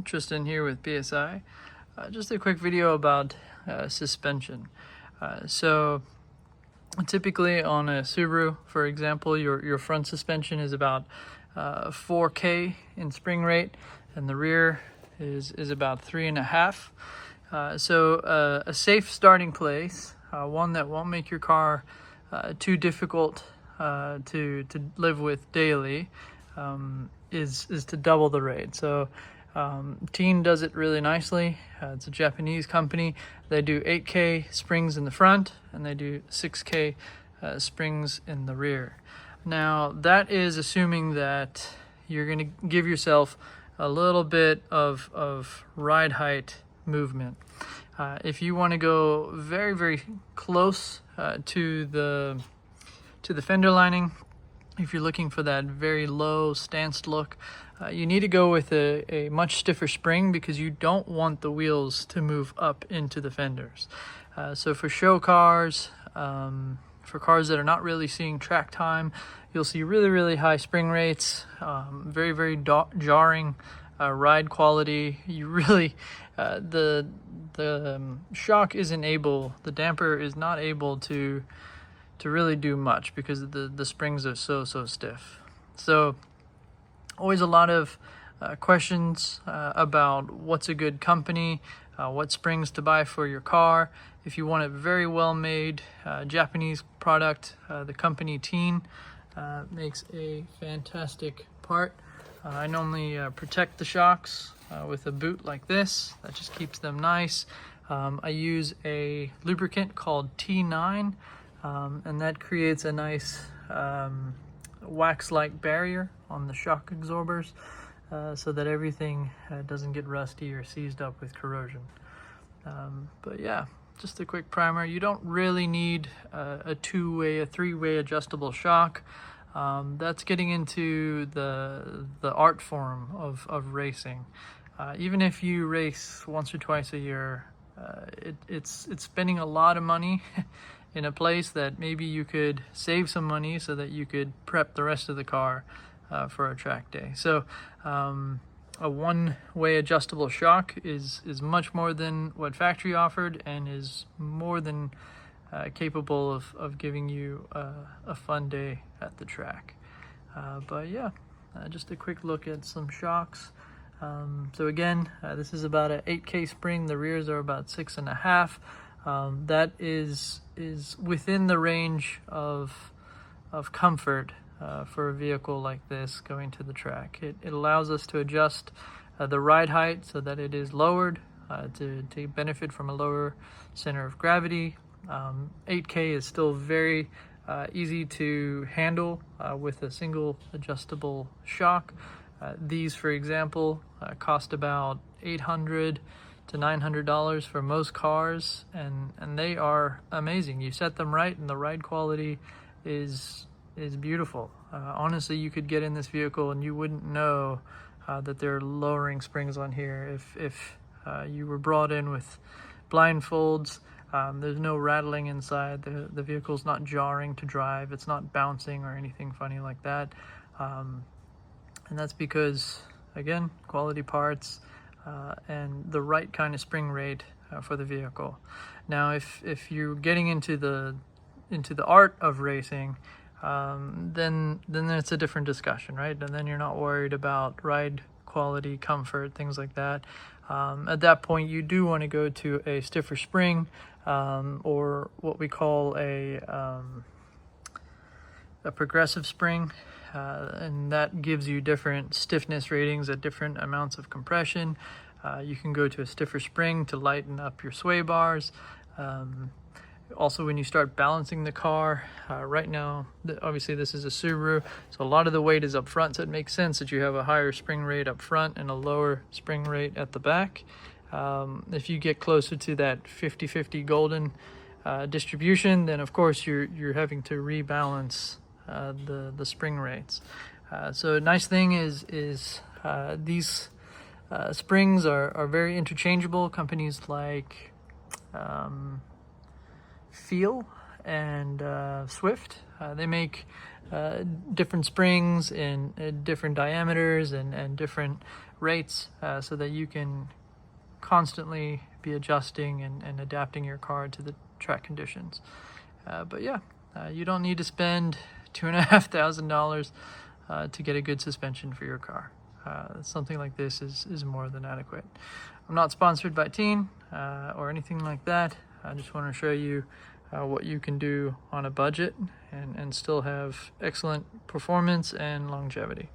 Tristan here with PSI. Just a quick video about suspension. So typically on a Subaru, for example, your front suspension is about 4K in spring rate, and the rear is about 3.5. So a safe starting place, one that won't make your car too difficult to live with daily, is to double the rate. So Teen does it really nicely. It's a Japanese company. They do 8K springs in the front, and they do 6K springs in the rear. Now that is assuming that you're going to give yourself a little bit of ride height movement. If you want to go very, very close to the fender lining, if you're looking for that very low stanced look, you need to go with a much stiffer spring, because you don't want the wheels to move up into the fenders. So for show cars, for cars that are not really seeing track time, you'll see really, really high spring rates, very, very jarring ride quality. You really, the shock isn't able, the damper is not able to really do much, because the springs are so stiff. So always a lot of questions about what's a good company, what springs to buy for your car. If you want a very well made Japanese product, the company Teen makes a fantastic part. I normally protect the shocks with a boot like this. That just keeps them nice. I use a lubricant called T9, and that creates a nice wax-like barrier on the shock absorbers, so that everything doesn't get rusty or seized up with corrosion. But yeah, just a quick primer. You don't really need a three-way adjustable shock. That's getting into the art form of racing. Even if you race once or twice a year, it's spending a lot of money in a place that maybe you could save some money so that you could prep the rest of the car for a track day. So a one-way adjustable shock is much more than what factory offered, and is more than capable of giving you a fun day at the track. But yeah, just a quick look at some shocks. So again, this is about an 8K spring. The rears are about 6.5. That is within the range of comfort for a vehicle like this going to the track. It allows us to adjust the ride height so that it is lowered to benefit from a lower center of gravity. 8K is still very easy to handle with a single adjustable shock. These, for example, cost about $800 to $900 for most cars, and they are amazing. You set them right, and the ride quality is beautiful. Honestly, you could get in this vehicle and you wouldn't know that they're lowering springs on here if you were brought in with blindfolds. There's no rattling inside. The vehicle's not jarring to drive. It's not bouncing or anything funny like that. And that's because, again, quality parts and the right kind of spring rate for the vehicle. Now, if you're getting into the art of racing, then it's a different discussion, right? And then you're not worried about ride quality, comfort, things like that. At that point, you do want to go to a stiffer spring, or what we call a progressive spring. And that gives you different stiffness ratings at different amounts of compression. You can go to a stiffer spring to lighten up your sway bars. Also, when you start balancing the car, right now, obviously this is a Subaru, so a lot of the weight is up front, so it makes sense that you have a higher spring rate up front and a lower spring rate at the back. If you get closer to that 50-50 golden distribution, then of course you're having to rebalance the spring rates. So a nice thing is these springs are very interchangeable. Companies like Feel and Swift, they make different springs in different diameters and different rates so that you can constantly be adjusting and adapting your car to the track conditions. But yeah, you don't need to spend $2,500 to get a good suspension for your car. Something like this is more than adequate. I'm not sponsored by Teen or anything like that. I just want to show you what you can do on a budget and still have excellent performance and longevity.